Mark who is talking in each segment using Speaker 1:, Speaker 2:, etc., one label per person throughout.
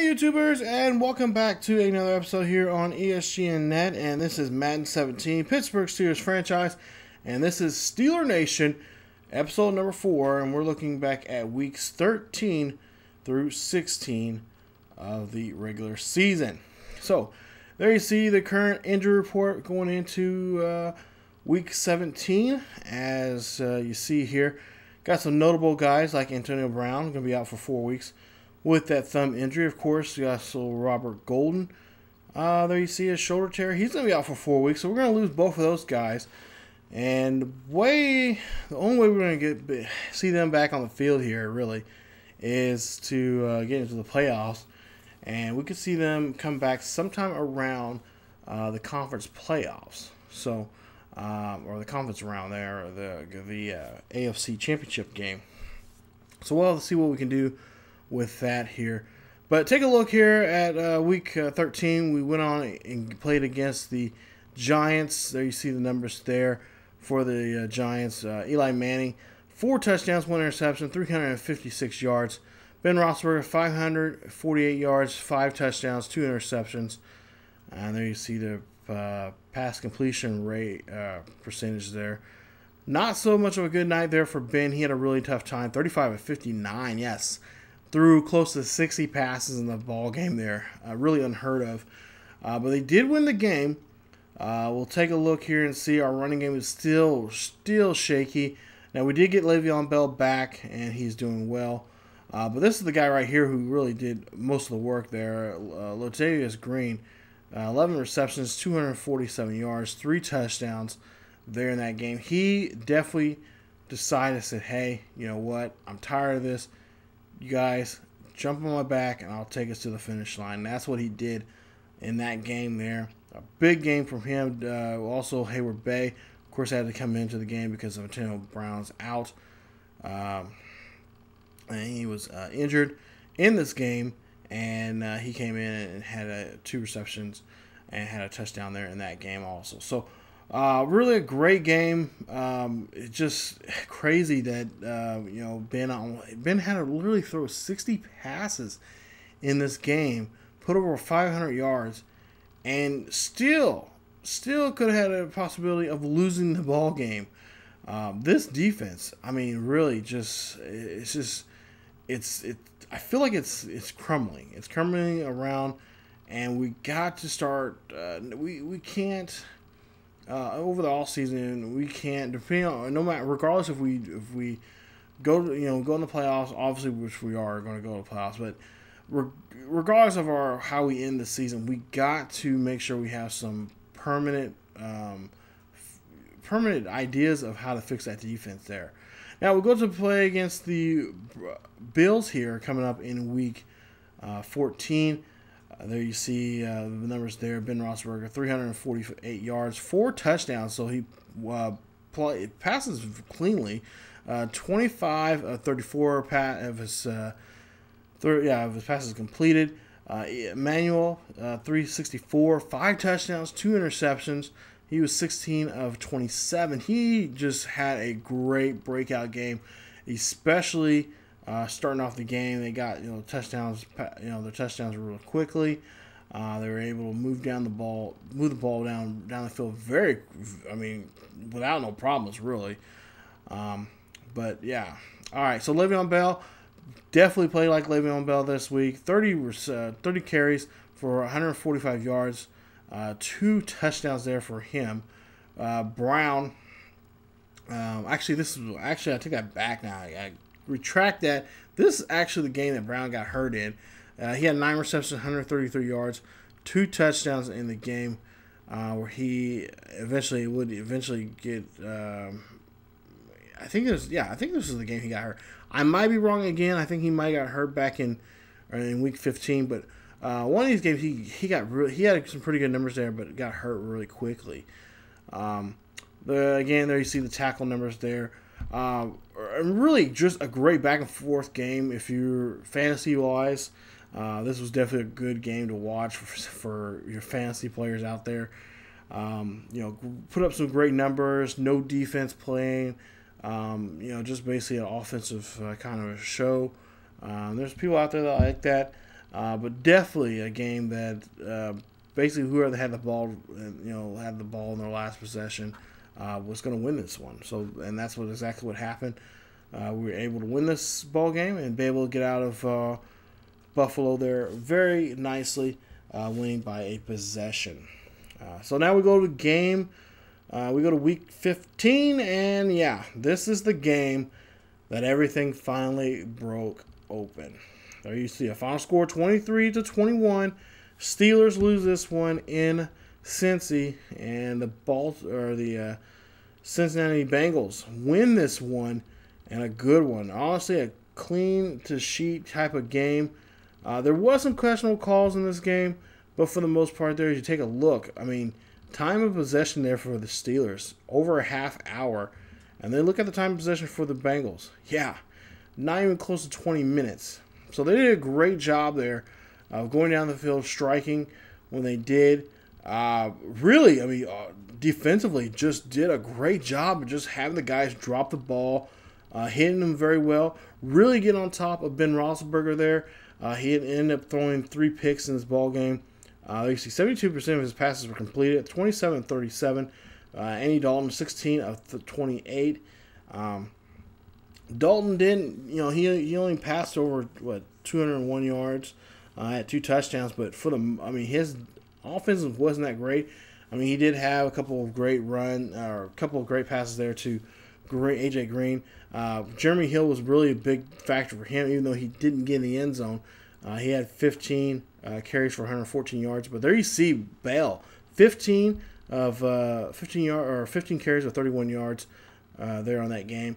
Speaker 1: YouTubers, and welcome back to another episode here on ESGNet, and this is Madden 17, Pittsburgh Steelers franchise, and this is Steeler Nation, episode number 4, and we're looking back at weeks 13 through 16 of the regular season. So, there you see the current injury report going into week 17, as you see here. Got some notable guys like Antonio Brown, going to be out for 4 weeks with that thumb injury. Of course, you got Robert Golden. There you see his shoulder tear. He's going to be out for 4 weeks, so we're going to lose both of those guys. And the only way we're going to see them back on the field here, really, is to get into the playoffs. And we could see them come back sometime around the conference playoffs. So, or the conference round there, or the AFC Championship game. So we'll have to see what we can do with that here. But take a look here at week 13. We went on and played against the Giants. There you see the numbers there for the Giants. Eli Manning, 4 touchdowns, 1 interception, 356 yards. Ben Roethlisberger, 548 yards, 5 touchdowns, 2 interceptions. And there you see the pass completion rate percentage there. Not so much of a good night there for Ben. He had a really tough time. 35 of 59, yes. Threw close to 60 passes in the ball game there. Really unheard of. But they did win the game. We'll take a look here and see our running game is still shaky. Now, we did get Le'Veon Bell back, and he's doing well. But this is the guy right here who really did most of the work there. Latavius Green, 11 receptions, 247 yards, 3 touchdowns there in that game. He definitely decided, said, hey, you know what? I'm tired of this. You guys, jump on my back, and I'll take us to the finish line. And that's what he did in that game there. A big game from him. Also, Hayward Bay, of course, had to come into the game because of Antonio Brown's out. And he was injured in this game, and he came in and had 2 receptions and had a touchdown there in that game also. So, really a great game. It's just crazy that Ben had to literally throw 60 passes in this game, put over 500 yards, and still could have had a possibility of losing the ball game. This defense, I mean, really I feel like it's crumbling. It's crumbling around, and we got to start. We can't over the off season. We can't, depending on, no matter, regardless if we go in the playoffs. Obviously, which we are going to go to the playoffs, but regardless of how we end the season, we got to make sure we have some permanent ideas of how to fix that defense there. Now, we'll go to play against the Bills here coming up in week 14. There you see the numbers there. Ben Roethlisberger, 348 yards, 4 touchdowns. So he passes cleanly. 25 of 34 of his passes completed. Emmanuel, 364, 5 touchdowns, 2 interceptions. He was 16 of 27. He just had a great breakout game, especially starting off the game. They got touchdowns. Their touchdowns really quickly. They were able to move the ball down the field without no problems really. But yeah, all right. So Le'Veon Bell definitely played like Le'Veon Bell this week. 30 carries for 145 yards. 2 touchdowns there for him. Brown. I take that back now. I retract that. This is actually the game that Brown got hurt in. He had 9 receptions, 133 yards, 2 touchdowns in the game, where he eventually get. I think this is the game he got hurt. I might be wrong again. I think he might have got hurt back in week 15, but. One of these games, he had some pretty good numbers there, but got hurt really quickly. Again, there you see the tackle numbers there. Really just a great back and forth game. If you're fantasy wise, this was definitely a good game to watch for your fantasy players out there. Put up some great numbers. No defense playing. Just basically an offensive kind of a show. There's people out there that like that. but definitely a game that basically whoever had the ball, had the ball in their last possession was going to win this one. So, and that's exactly what happened. We were able to win this ball game and be able to get out of Buffalo there very nicely, winning by a possession. So now we go to game. We go to week 15, and yeah, this is the game that everything finally broke open. There you see a final score 23-21. Steelers lose this one in Cincy, and the Cincinnati Bengals win this one, and a good one. Honestly, a clean to sheet type of game. There was some questionable calls in this game, but for the most part, there, as you take a look, I mean, time of possession there for the Steelers, over a half hour. And then look at the time of possession for the Bengals. Yeah, not even close to 20 minutes. So they did a great job there of going down the field, striking when they did. Really, I mean, defensively just did a great job of just having the guys drop the ball, hitting them very well. Really get on top of Ben Roethlisberger there. He ended up throwing 3 picks in this ball game. You see 72% of his passes were completed, 27-37. Andy Dalton, 16 of 28. Dalton didn't, he only passed over, 201 yards, had 2 touchdowns, but his offense wasn't that great. I mean, he did have a couple of great passes there to A.J. Green. Jeremy Hill was really a big factor for him, even though he didn't get in the end zone. He had 15 carries for 114 yards. But there you see Bell, 15 carries of 31 yards there on that game.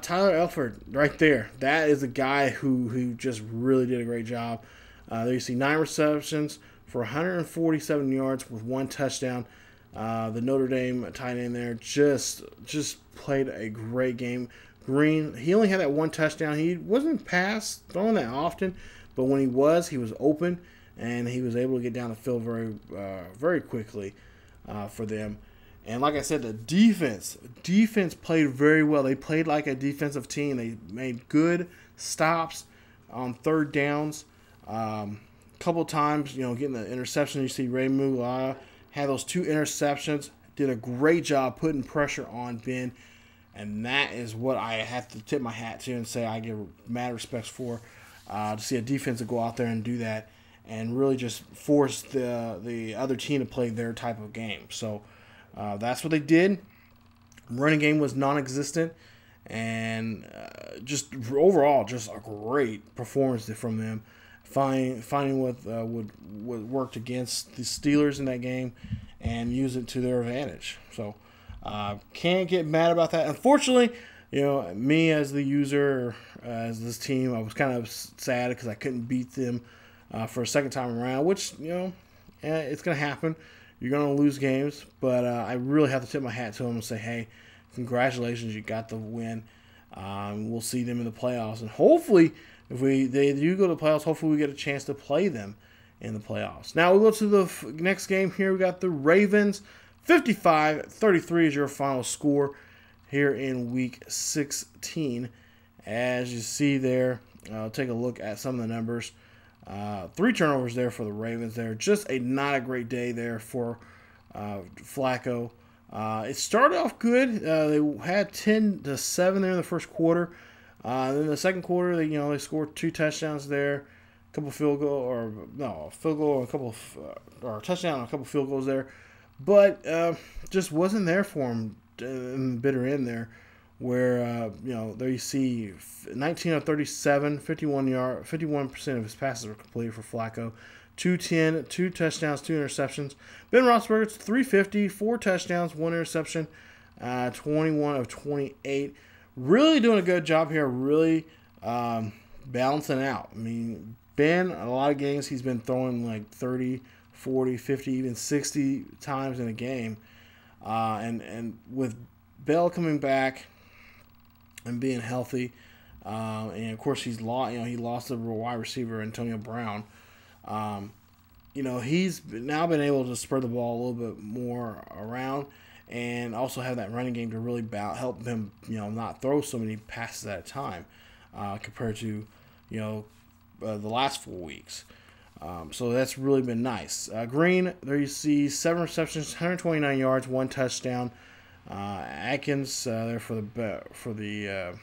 Speaker 1: Tyler Elford right there. That is a guy who just really did a great job. There you see 9 receptions for 147 yards with 1 touchdown. The Notre Dame tight end there just played a great game. Green, he only had that 1 touchdown. He wasn't thrown that often, but when he was open, and he was able to get down the field very quickly for them. And like I said, the defense played very well. They played like a defensive team. They made good stops on 3rd downs. Couple times, getting the interception. You see Ray Mugala had those 2 interceptions. Did a great job putting pressure on Ben. And that is what I have to tip my hat to and say I give mad respects for. To see a defense go out there and do that and really just force the other team to play their type of game. So that's what they did. Running game was non-existent. And just overall, just a great performance from them. Finding what worked against the Steelers in that game and use it to their advantage. So can't get mad about that. Unfortunately, me as the user, as this team, I was kind of sad because I couldn't beat them for a second time around, which, it's going to happen. You're going to lose games, but I really have to tip my hat to them and say, hey, congratulations, you got the win. We'll see them in the playoffs, and hopefully, if they do go to the playoffs, hopefully we get a chance to play them in the playoffs. Now we'll go to the next game here. We got the Ravens. 55-33 is your final score here in Week 16. As you see there, take a look at some of the numbers. 3 turnovers there for the Ravens there. Just not a great day there for Flacco. It started off good. They had 10-7 there in the first quarter. Then the second quarter, they scored 2 touchdowns there, a couple field goal or a couple or a touchdown and a couple field goals there, but just wasn't there for him in the bitter end there, where there you see 19 of 37, 51% of his passes were completed for Flacco. 210, 2 touchdowns, 2 interceptions. Ben Roethlisberger, 350, 4 touchdowns, 1 interception, 21 of 28. Really doing a good job here, really balancing out. I mean, Ben, a lot of games he's been throwing like 30, 40, 50, even 60 times in a game. And with Bell coming back and being healthy, and of course he lost the wide receiver Antonio Brown. He's now been able to spread the ball a little bit more around and also have that running game to really help him, not throw so many passes at a time compared to, the last 4 weeks. So that's really been nice. Green, there you see 7 receptions, 129 yards, 1 touchdown. Atkins there for the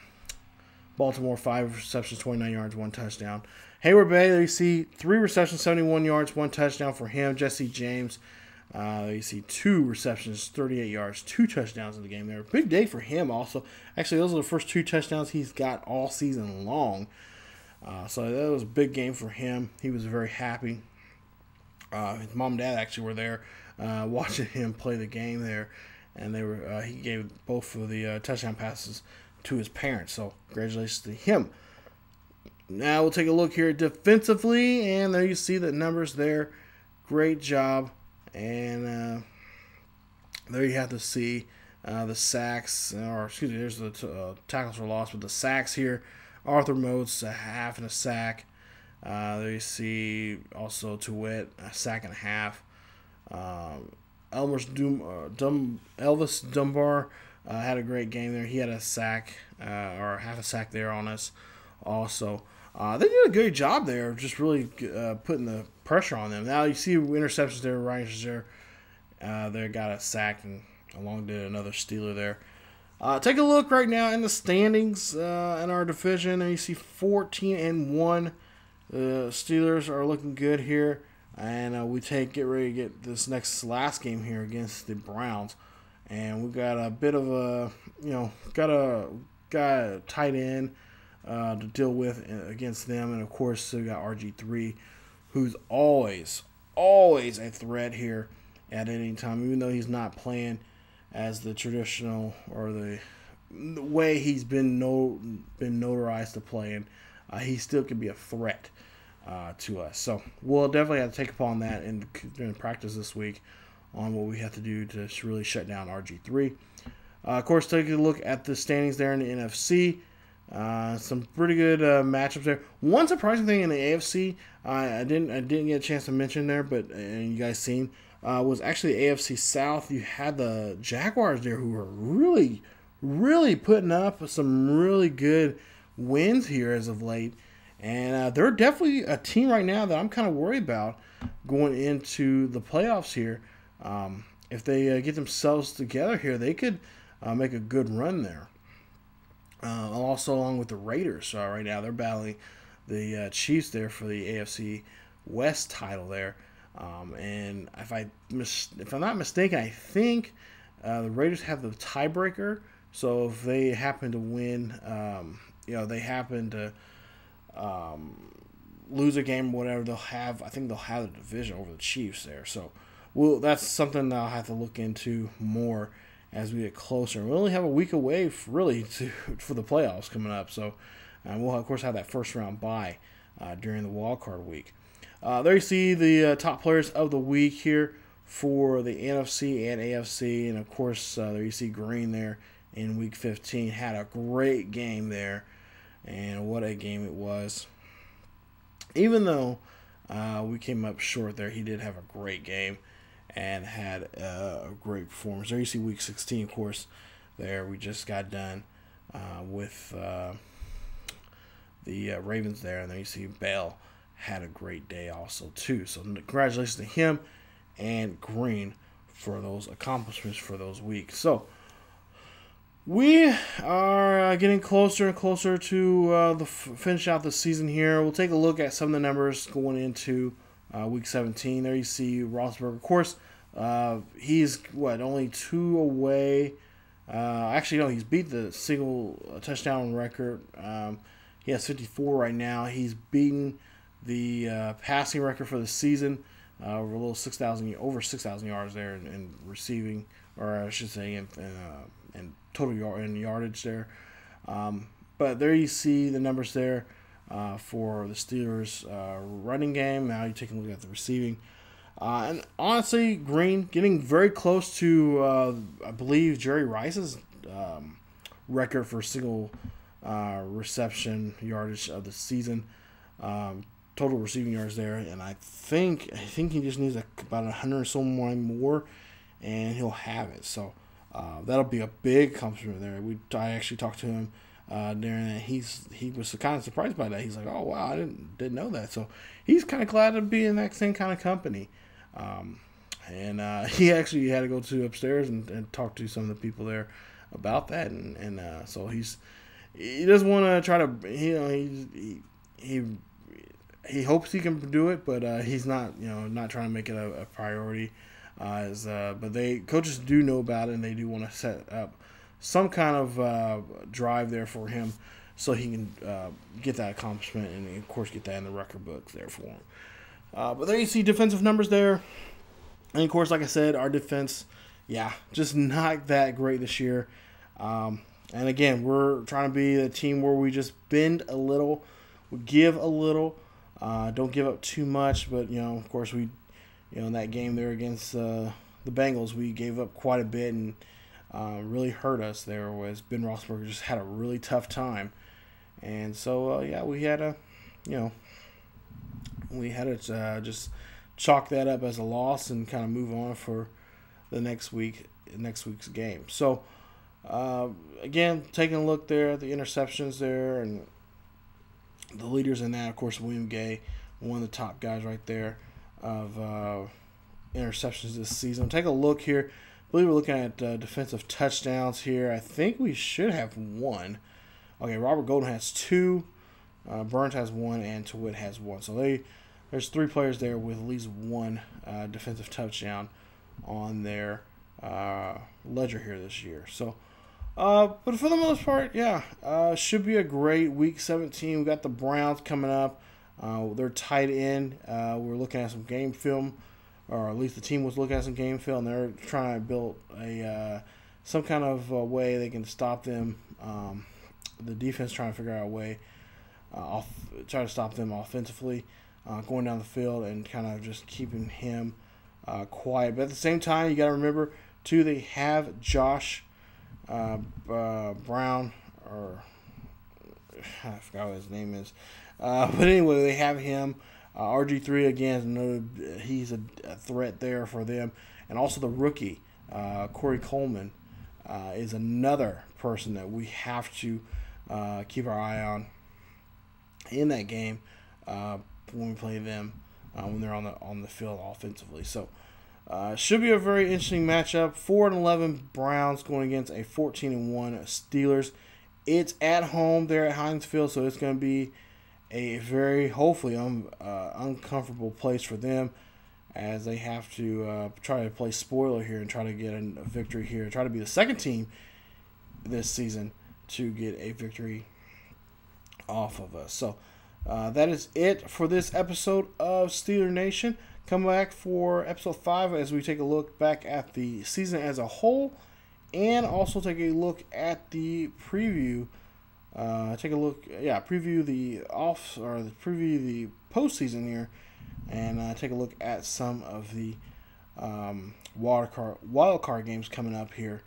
Speaker 1: Baltimore, 5 receptions, 29 yards, 1 touchdown. Hayward Bay, there you see 3 receptions, 71 yards, 1 touchdown for him. Jesse James, there you see 2 receptions, 38 yards, 2 touchdowns in the game there. Big day for him also. Actually, those are the first 2 touchdowns he's got all season long. So that was a big game for him. He was very happy. His mom and dad actually were there watching him play the game there. And they were he gave both of the touchdown passes to his parents. So congratulations to him. Now we'll take a look here defensively, and there you see the numbers there. Great job. And there you have to see the sacks, or excuse me, there's the tackles for loss, but the sacks here. Arthur Motes, a half and a sack. There you see also TeWitt, a sack and a half. Elvis Dunbar had a great game there. He had a sack, or half a sack there on us also. They did a good job there, just really putting the pressure on them. Now you see interceptions there, Ryan Shazier. They got a sack, and along did another Steeler there. Take a look right now in the standings in our division. There you see 14-1. The Steelers are looking good here. And we get ready to get this last game here against the Browns, and we got a bit of a got a tight end to deal with against them, and of course we got RG3, who's always a threat here at any time, even though he's not playing as the traditional or the way he's been notarized to playing. He still can be a threat to us. So we'll definitely have to take upon that during practice this week on what we have to do to really shut down RG3. Of course, take a look at the standings there in the NFC. Some pretty good matchups there. One surprising thing in the AFC, I didn't get a chance to mention there, but and you guys seen, was actually the AFC South. You had the Jaguars there, who were really putting up some really good wins here as of late. And they're definitely a team right now that I'm kind of worried about going into the playoffs here. If they get themselves together here, they could make a good run there. Also, along with the Raiders, right now they're battling the Chiefs there for the AFC West title there. And if I'm not mistaken, I think the Raiders have the tiebreaker. So if they happen to win, they happen to lose a game or whatever, I think they'll have the division over the Chiefs there. So that's something that I'll have to look into more as we get closer. We only have a week away for the playoffs coming up. So we'll of course have that first round bye during the wild card week. There you see the top players of the week here for the NFC and AFC, and of course there you see Green there in week 15 had a great game there. And what a game it was. Even though we came up short there, he did have a great game and had a great performance. There you see week 16, of course, there. We just got done with the Ravens there. And then you see Bell had a great day also, too. So congratulations to him and Green for those accomplishments for those weeks. So we are getting closer and closer to finish out the season here. We'll take a look at some of the numbers going into week 17. There you see Roethlisberger. Of course, he's only 2 away. Actually, no, he's beat the single touchdown record. He has 54 right now. He's beaten the passing record for the season, over 6,000 yards there in receiving, or I should say in total yardage there. But there you see the numbers there for the Steelers running game. Now you're taking a look at the receiving. And honestly, Green getting very close to, I believe, Jerry Rice's record for single reception yardage of the season. Total receiving yards there. And I think he just needs about 100 or so more, and he'll have it. So that'll be a big accomplishment there. I actually talked to him during that. He was kind of surprised by that. He's like, oh wow, I didn't know that. So he's kind of glad to be in that same kind of company. And he actually had to go to upstairs and talk to some of the people there about that, and so he doesn't want to try to, he hopes he can do it, but he's not not trying to make it a priority. But coaches do know about it, and they do want to set up some kind of drive there for him, so he can get that accomplishment and of course get that in the record books there for him. But there you see defensive numbers there. And, of course, like I said, our defense, just not that great this year. And, again, we're trying to be a team where we just bend a little, we give a little, don't give up too much. But, of course, we, in that game there against the Bengals, we gave up quite a bit and really hurt us there, was Ben Roethlisberger just had a really tough time. And so, we had to just chalk that up as a loss and kind of move on for the next week's game. So, again, taking a look there at the interceptions there and the leaders in that, of course, William Gay, one of the top guys right there of interceptions this season. Take a look here. I believe we're looking at defensive touchdowns here. I think we should have one. Okay, Robert Golden has 2, Burns has 1, and DeWitt has 1. So there's 3 players there with at least 1 defensive touchdown on their ledger here this year. So, but for the most part, should be a great Week 17. We got the Browns coming up. They're tight end. We're looking at some game film, or at least the team was looking at some game film, and they're trying to build some kind of way they can stop them. The defense trying to figure out a way, try to stop them offensively. Going down the field and kind of just keeping him quiet. But at the same time, you got to remember, too, they have Josh Brown, or I forgot what his name is. But anyway, they have him. RG3, again, he's a threat there for them. And also the rookie, Corey Coleman, is another person that we have to keep our eye on in that game. When we play them, when they're on the field offensively. So, should be a very interesting matchup. 4-11 Browns going against a 14-1 Steelers. It's at home there at Heinz Field, so it's going to be a very, hopefully, uncomfortable place for them, as they have to try to play spoiler here and try to get a victory here. Try to be the second team this season to get a victory off of us. So, that is it for this episode of Steeler Nation. Come back for episode 5 as we take a look back at the season as a whole, and also take a look at the preview. Preview the postseason here, and take a look at some of the wild card games coming up here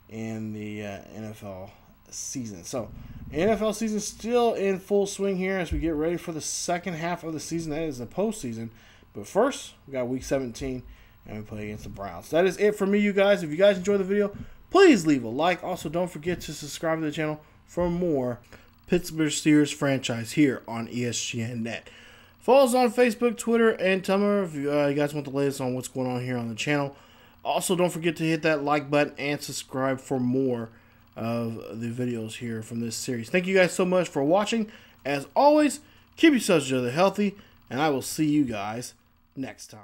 Speaker 1: in the NFL season. So, NFL season still in full swing here as we get ready for the second half of the season. That is the postseason. But first, we got Week 17, and we play against the Browns. That is it for me, you guys. If you guys enjoyed the video, please leave a like. Also, don't forget to subscribe to the channel for more Pittsburgh Steelers franchise here on ESGNet. Follow us on Facebook, Twitter, and Tumblr if you guys want the latest on what's going on here on the channel. Also, don't forget to hit that like button and subscribe for more of the videos here from this series. Thank you guys so much for watching. As always, keep yourselves healthy, and I will see you guys next time.